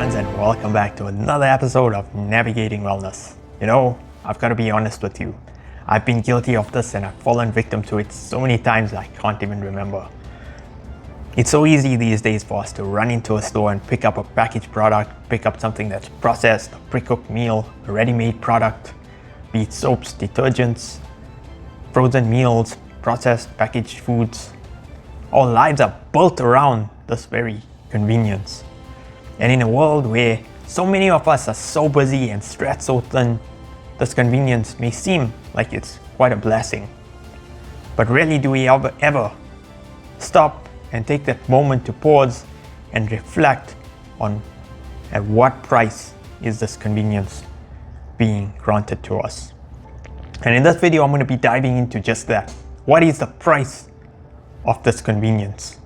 friends, and welcome back to another episode of Navigating Wellness. I've got to be honest with you. I've been guilty of this and I've fallen victim to it so many times I can't even remember. It's so easy these days for us to run into a store and pick up a packaged product, pick up something that's processed, a pre-cooked meal, a ready-made product, be it soaps, detergents, frozen meals, processed packaged foods. Our lives are built around this very convenience. And in a world where so many of us are so busy and stretched so thin, this convenience may seem like it's quite a blessing. But really, do we ever stop and take that moment to pause and reflect on at what price is this convenience being granted to us? And in this video, I'm going to be diving into just that. What is the price of this convenience?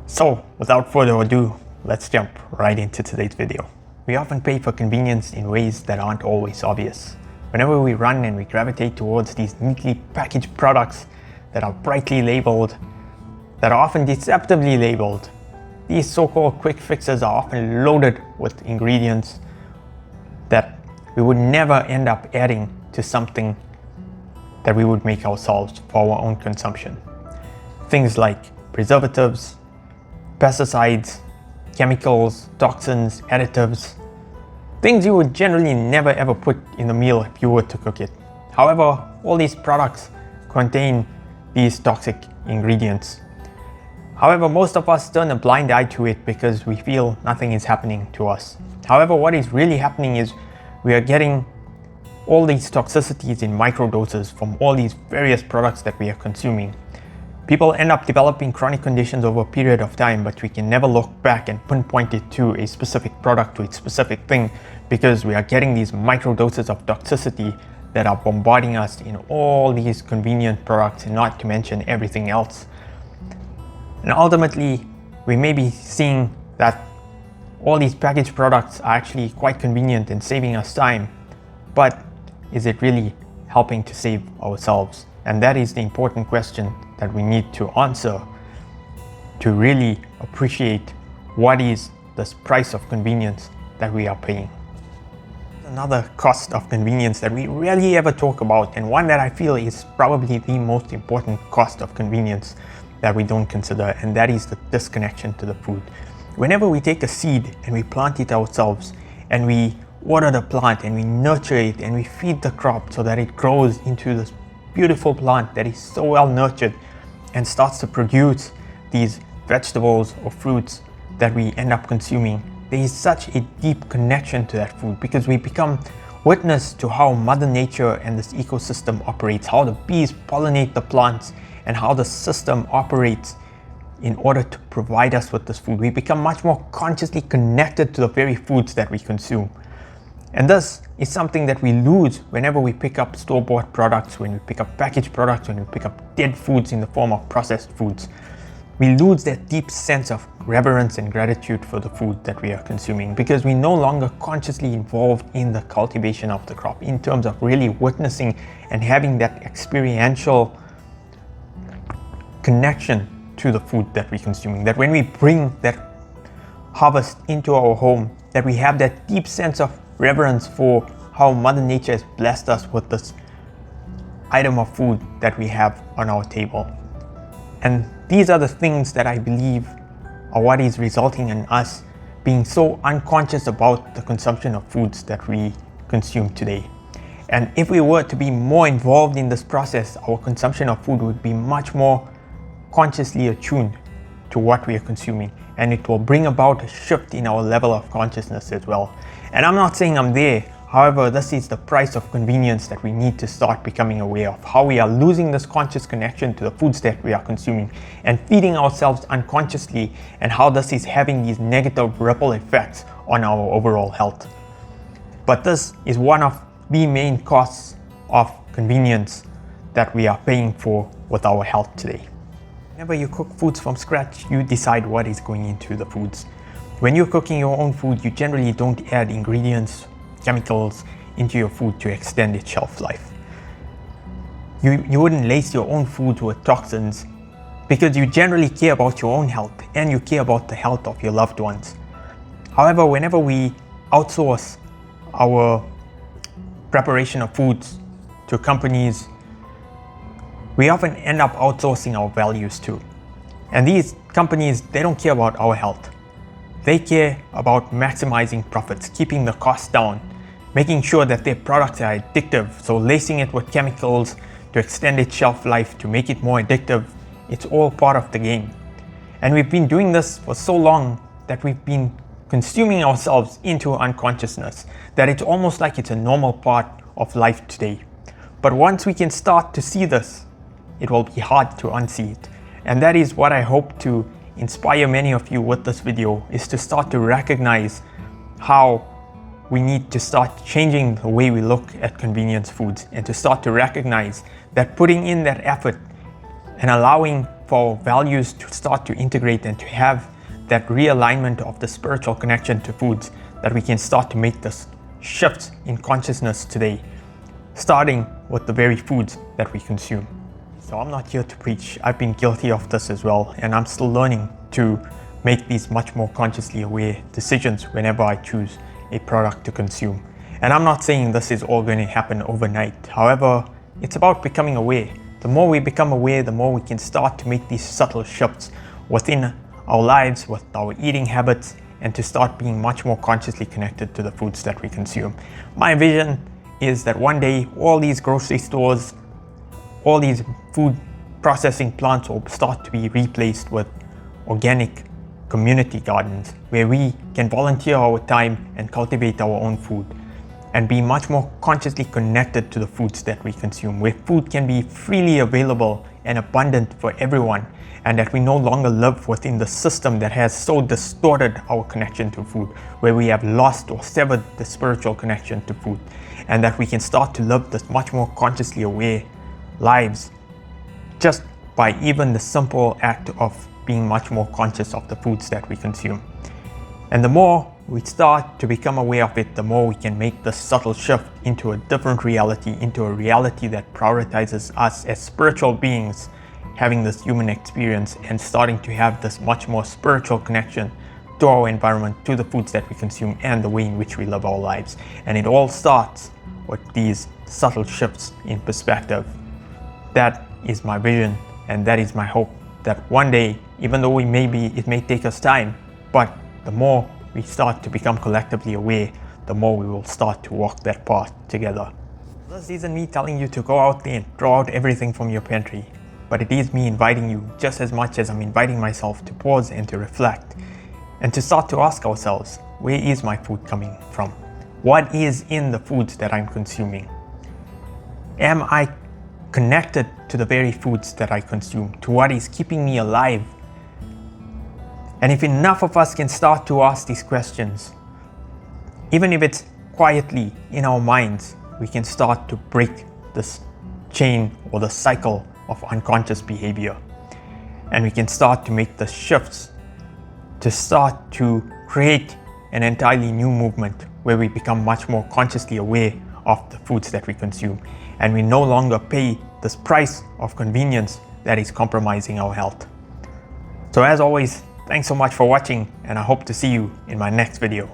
So, without further ado, let's jump right into today's video. We often pay for convenience in ways that aren't always obvious. Whenever we run and we gravitate towards these neatly packaged products that are brightly labeled, that are often deceptively labeled, these so-called quick fixes are often loaded with ingredients that we would never end up adding to something that we would make ourselves for our own consumption. Things like preservatives, pesticides, chemicals, toxins, additives, things you would generally never ever put in the meal if you were to cook it. However, all these products contain these toxic ingredients. However, most of us turn a blind eye to it because we feel nothing is happening to us. However, what is really happening is we are getting all these toxicities in microdoses from all these various products that we are consuming. People end up developing chronic conditions over a period of time, but we can never look back and pinpoint it to a specific product, to a specific thing, because we are getting these microdoses of toxicity that are bombarding us in all these convenient products, and not to mention everything else. And ultimately, we may be seeing that all these packaged products are actually quite convenient and saving us time, but is it really helping to save ourselves? And that is the important question that we need to answer to really appreciate what is this price of convenience that we are paying. Another cost of convenience that we rarely ever talk about, and one that I feel is probably the most important cost of convenience that we don't consider, and that is the disconnection to the food. Whenever we take a seed and we plant it ourselves, and we water the plant and we nurture it and we feed the crop so that it grows into this beautiful plant that is so well nurtured and starts to produce these vegetables or fruits that we end up consuming, there is such a deep connection to that food because we become witness to how Mother Nature and this ecosystem operates, how the bees pollinate the plants, and how the system operates in order to provide us with this food. We become much more consciously connected to the very foods that we consume. And this is something that we lose whenever we pick up store-bought products, when we pick up packaged products, when we pick up dead foods in the form of processed foods. We lose that deep sense of reverence and gratitude for the food that we are consuming because we're no longer consciously involved in the cultivation of the crop in terms of really witnessing and having that experiential connection to the food that we're consuming. That when we bring that harvest into our home, that we have that deep sense of reverence for how Mother Nature has blessed us with this item of food that we have on our table. And these are the things that I believe are what is resulting in us being so unconscious about the consumption of foods that we consume today. And if we were to be more involved in this process, our consumption of food would be much more consciously attuned to what we are consuming, and it will bring about a shift in our level of consciousness as well. And I'm not saying I'm there. However, this is the price of convenience that we need to start becoming aware of, how we are losing this conscious connection to the foods that we are consuming and feeding ourselves unconsciously, and how this is having these negative ripple effects on our overall health. But this is one of the main costs of convenience that we are paying for with our health today. Whenever you cook foods from scratch, you decide what is going into the foods. When you're cooking your own food, you generally don't add ingredients, chemicals into your food to extend its shelf life. You wouldn't lace your own food with toxins because you generally care about your own health and you care about the health of your loved ones. However, whenever we outsource our preparation of foods to companies, we often end up outsourcing our values too. And these companies, they don't care about our health. They care about maximizing profits, keeping the costs down, making sure that their products are addictive, so lacing it with chemicals to extend its shelf life, to make it more addictive. It's all part of the game. And we've been doing this for so long that we've been consuming ourselves into unconsciousness, that it's almost like it's a normal part of life today. But once we can start to see this, it will be hard to unsee it. And that is what I hope to inspire many of you with this video, is to start to recognize how we need to start changing the way we look at convenience foods, and to start to recognize that putting in that effort and allowing for values to start to integrate and to have that realignment of the spiritual connection to foods, that we can start to make this shift in consciousness today, starting with the very foods that we consume. So I'm not here to preach. I've been guilty of this as well, and I'm still learning to make these much more consciously aware decisions whenever I choose a product to consume. And I'm not saying this is all going to happen overnight. However, it's about becoming aware. The more we become aware, the more we can start to make these subtle shifts within our lives, with our eating habits, and to start being much more consciously connected to the foods that we consume. My vision is that one day all these grocery stores, all these food processing plants will start to be replaced with organic community gardens, where we can volunteer our time and cultivate our own food, and be much more consciously connected to the foods that we consume, where food can be freely available and abundant for everyone, and that we no longer live within the system that has so distorted our connection to food, where we have lost or severed the spiritual connection to food, and that we can start to live this much more consciously aware lives just by even the simple act of being much more conscious of the foods that we consume. And the more we start to become aware of it, the more we can make this subtle shift into a different reality, into a reality that prioritizes us as spiritual beings having this human experience, and starting to have this much more spiritual connection to our environment, to the foods that we consume, and the way in which we live our lives. And it all starts with these subtle shifts in perspective. That is my vision, and that is my hope, that one day, even though it may take us time, but the more we start to become collectively aware, the more we will start to walk that path together. This isn't me telling you to go out there and throw out everything from your pantry, but it is me inviting you, just as much as I'm inviting myself, to pause and to reflect, and to start to ask ourselves, where is my food coming from? What is in the foods that I'm consuming? Am I connected to the very foods that I consume, to what is keeping me alive? And if enough of us can start to ask these questions, even if it's quietly in our minds, we can start to break this chain or the cycle of unconscious behavior. And we can start to make the shifts to start to create an entirely new movement, where we become much more consciously aware of the foods that we consume, and we no longer pay this price of convenience that is compromising our health. So as always, thanks so much for watching, and I hope to see you in my next video.